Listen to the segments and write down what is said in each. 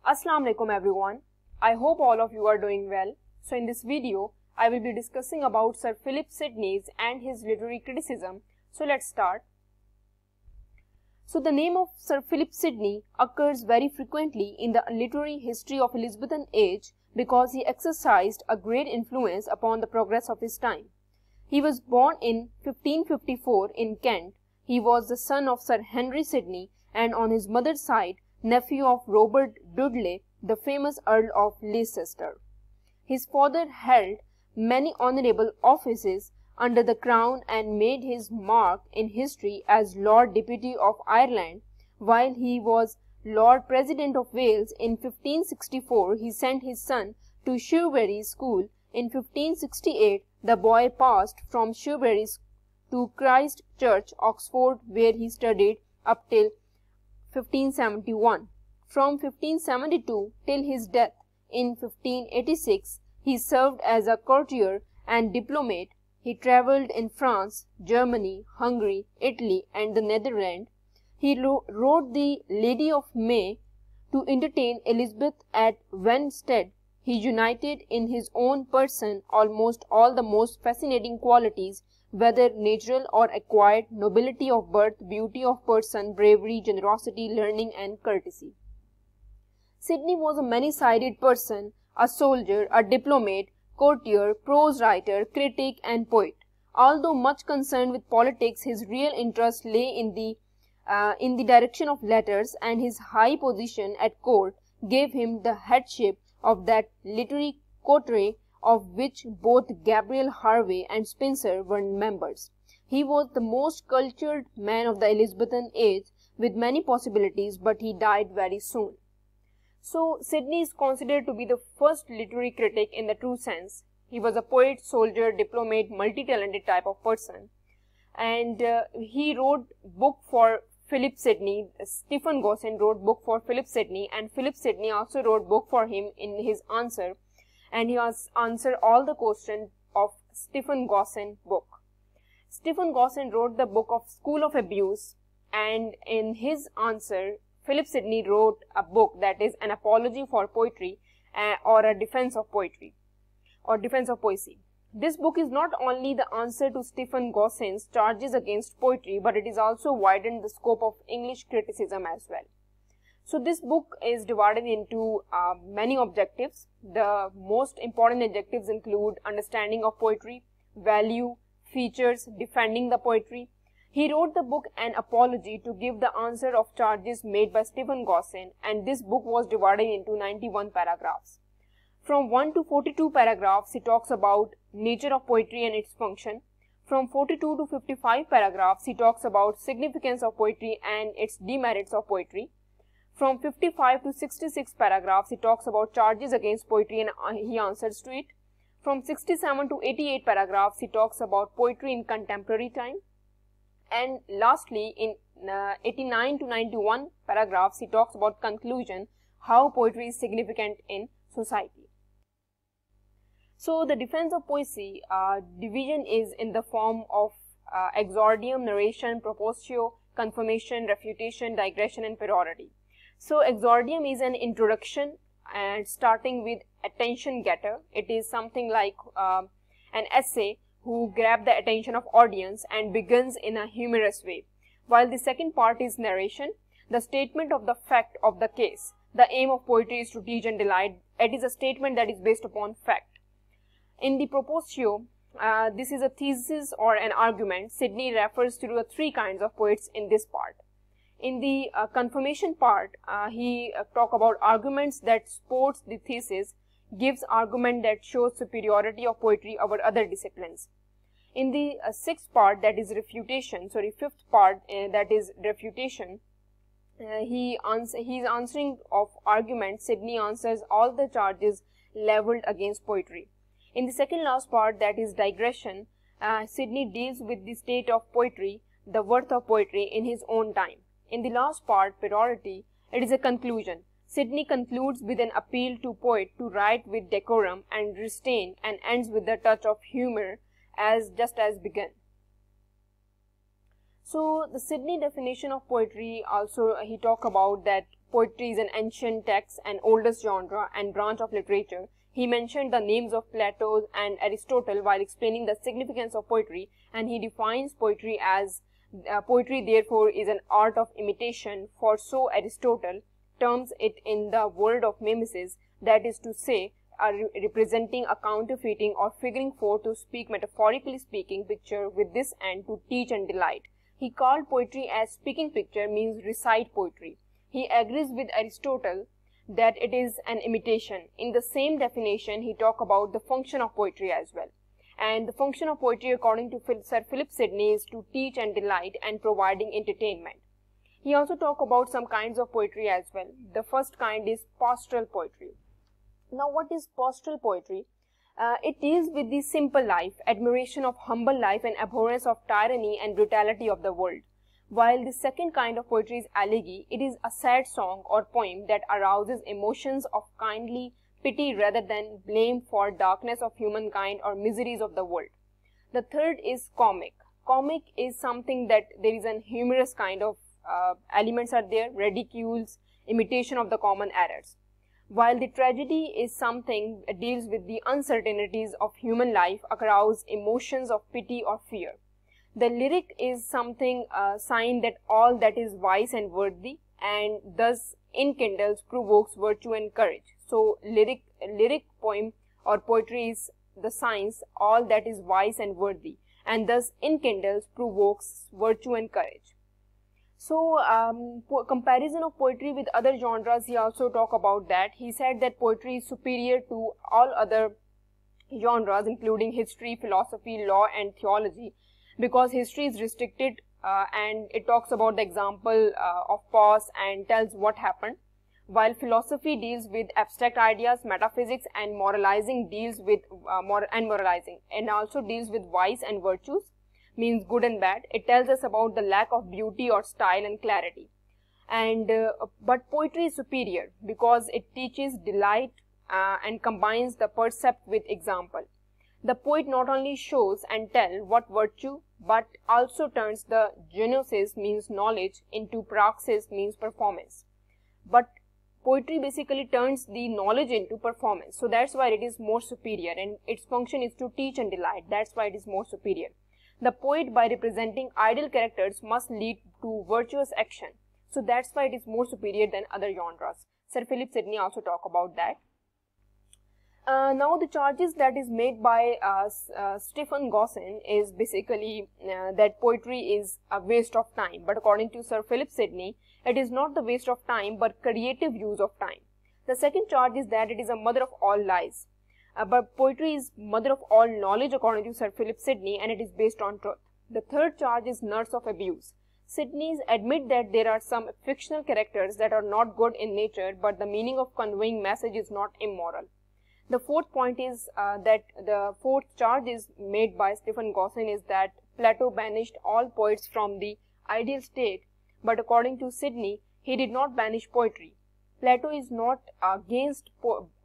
Assalamu alaikum everyone. I hope all of you are doing well. So in this video, I will be discussing about Sir Philip Sidney's and his literary criticism. So let's start. So the name of Sir Philip Sidney occurs very frequently in the literary history of Elizabethan age because he exercised a great influence upon the progress of his time. He was born in 1554 in Kent. He was the son of Sir Henry Sidney and on his mother's side, nephew of Robert Dudley, the famous Earl of Leicester. His father held many honourable offices under the crown and made his mark in history as Lord Deputy of Ireland. While he was Lord President of Wales in 1564, he sent his son to Shrewsbury School. In 1568, the boy passed from Shrewsbury to Christ Church, Oxford, where he studied up till 1571. From 1572 till his death in 1586, he served as a courtier and diplomat. He travelled in France, Germany, Hungary, Italy and the Netherlands. He wrote The Lady of May to entertain Elizabeth at Wanstead. He united in his own person almost all the most fascinating qualities, whether natural or acquired, nobility of birth, beauty of person, bravery, generosity, learning and courtesy. Sidney was a many-sided person, a soldier, a diplomat, courtier, prose writer, critic and poet. Although much concerned with politics, his real interest lay in the direction of letters, and his high position at court gave him the headship of that literary coterie of which both Gabriel Harvey and Spenser were members. He was the most cultured man of the Elizabethan age with many possibilities, but he died very soon. So Sidney is considered to be the first literary critic in the true sense. He was a poet, soldier, diplomat, multi-talented type of person, and he wrote book for Philip Sidney. Stephen Gossin wrote book for Philip Sidney, and Philip Sidney also wrote book for him in his answer, and he has answered all the questions of Stephen Gossin book. Stephen Gossin wrote the book of School of Abuse, and in his answer, Philip Sidney wrote a book that is an apology for poetry or a defense of poetry or defense of poesy. This book is not only the answer to Stephen Gossin's charges against poetry, but it is also widened the scope of English criticism as well. So this book is divided into many objectives. The most important objectives include understanding of poetry, value, features, defending the poetry. He wrote the book An Apology to give the answer of charges made by Stephen Gossin, and this book was divided into 91 paragraphs. From 1 to 42 paragraphs, he talks about nature of poetry and its function. From 42 to 55 paragraphs, he talks about significance of poetry and its demerits of poetry. From 55 to 66 paragraphs, he talks about charges against poetry and he answers to it. From 67 to 88 paragraphs, he talks about poetry in contemporary time. And lastly, in 89 to 91 paragraphs, he talks about conclusion, how poetry is significant in society. So the defense of poesy division is in the form of exordium, narration, propositio, confirmation, refutation, digression and priority. So exordium is an introduction and starting with attention getter. It is something like an essay who grab the attention of audience and begins in a humorous way. While the second part is narration, the statement of the fact of the case. The aim of poetry is to teach and delight. It is a statement that is based upon fact. In the propositio, this is a thesis or an argument. Sidney refers to the three kinds of poets in this part. In the confirmation part, he talk about arguments that supports the thesis, gives argument that shows superiority of poetry over other disciplines. In the sixth part, that is refutation, fifth part, that is refutation, he is answering of arguments. Sidney answers all the charges leveled against poetry. In the second last part, that is digression, Sidney deals with the state of poetry, the worth of poetry in his own time. In the last part, priority, it is a conclusion. Sidney concludes with an appeal to poet to write with decorum and restraint and ends with the touch of humor just as begun. So the Sidney definition of poetry also he talk about that poetry is an ancient text and oldest genre and branch of literature, he mentioned the names of Plato and Aristotle while explaining the significance of poetry, and he defines poetry as poetry therefore is an art of imitation, for so Aristotle terms it in the world of mimesis, that is to say, representing a counterfeiting or figuring forth, to speak metaphorically speaking, picture with this end to teach and delight. He called poetry as speaking picture means recite poetry. He agrees with Aristotle that it is an imitation. In the same definition, he talked about the function of poetry as well. And the function of poetry, according to Sir Philip Sidney, is to teach and delight and providing entertainment. He also talked about some kinds of poetry as well. The first kind is pastoral poetry. Now, what is pastoral poetry? It deals with the simple life, admiration of humble life, and abhorrence of tyranny and brutality of the world. While the second kind of poetry is elegy, it is a sad song or poem that arouses emotions of kindly pity rather than blame for darkness of humankind or miseries of the world. The third is comic. Comic is something that there is a humorous kind of elements are there, ridicules, imitation of the common errors. While the tragedy is something that deals with the uncertainties of human life, arouse emotions of pity or fear. The lyric is something sign that all that is wise and worthy, and thus enkindles, provokes virtue and courage. So lyric poem or poetry is the signs all that is wise and worthy, and thus enkindles, provokes virtue and courage. So comparison of poetry with other genres, he also talked about that. He said that poetry is superior to all other genres including history, philosophy, law and theology, because history is restricted and it talks about the example of past and tells what happened, while philosophy deals with abstract ideas, metaphysics, and moralizing deals with moralizing, and also deals with vice and virtues, means good and bad. It tells us about the lack of beauty or style and clarity. And but poetry is superior because it teaches delight and combines the percept with example. The poet not only shows and tell what virtue, but also turns the genosis, means knowledge, into praxis, means performance. But poetry basically turns the knowledge into performance. So that's why it is more superior, and its function is to teach and delight. That's why it is more superior. The poet, by representing ideal characters, must lead to virtuous action. So that's why it is more superior than other genres. Sir Philip Sidney also talked about that. Now the charges that is made by Stephen Gossin is basically that poetry is a waste of time. But according to Sir Philip Sidney, it is not the waste of time but creative use of time. The second charge is that it is a mother of all lies. But poetry is mother of all knowledge according to Sir Philip Sidney, and it is based on truth. The third charge is nurse of abuse. Sidneys admit that there are some fictional characters that are not good in nature, but the meaning of conveying message is not immoral. The fourth point is that the fourth charge is made by Stephen Gossin is that Plato banished all poets from the ideal state, but according to Sidney, he did not banish poetry. Plato is not against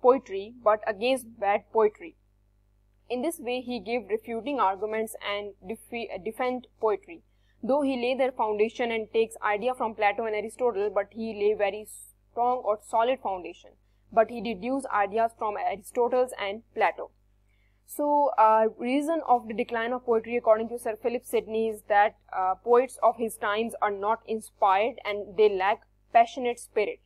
poetry but against bad poetry. In this way, he gave refuting arguments and defend poetry. Though he lay their foundation and takes idea from Plato and Aristotle, but he lay very strong or solid foundation. But he deduced ideas from Aristotle and Plato. So, reason of the decline of poetry according to Sir Philip Sidney is that poets of his times are not inspired and they lack passionate spirit.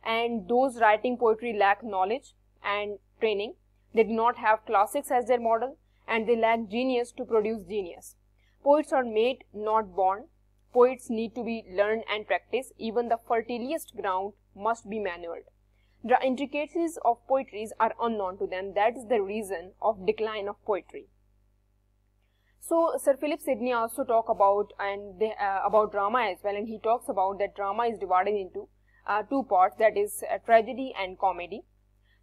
And those writing poetry lack knowledge and training. They do not have classics as their model, and they lack genius to produce genius. Poets are made, not born. Poets need to be learned and practiced. Even the fertilest ground must be manured. The intricacies of poetry are unknown to them. That is the reason of decline of poetry. So Sir Philip Sidney also talk about about drama as well, and he talks about that drama is divided into two parts, that is tragedy and comedy.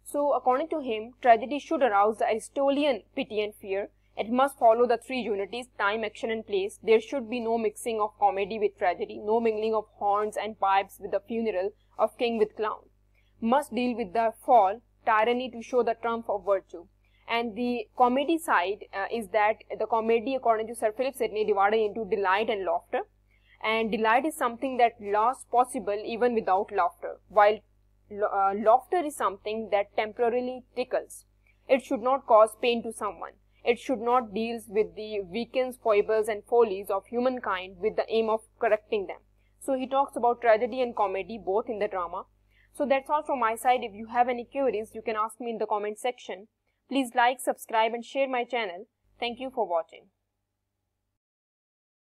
So according to him, tragedy should arouse the Aristotelian pity and fear. It must follow the three unities, time, action and place. There should be no mixing of comedy with tragedy, no mingling of horns and pipes with the funeral of king with clown. Must deal with the fall, tyranny to show the triumph of virtue. And the comedy side is that the comedy according to Sir Philip Sidney divided into delight and laughter. and delight is something that lasts possible even without laughter, while laughter is something that temporarily tickles. It should not cause pain to someone. It should not deal with the weaknesses, foibles and follies of humankind with the aim of correcting them. So he talks about tragedy and comedy both in the drama. So that's all from my side. If you have any queries, you can ask me in the comment section. Please like, subscribe and share my channel. Thank you for watching.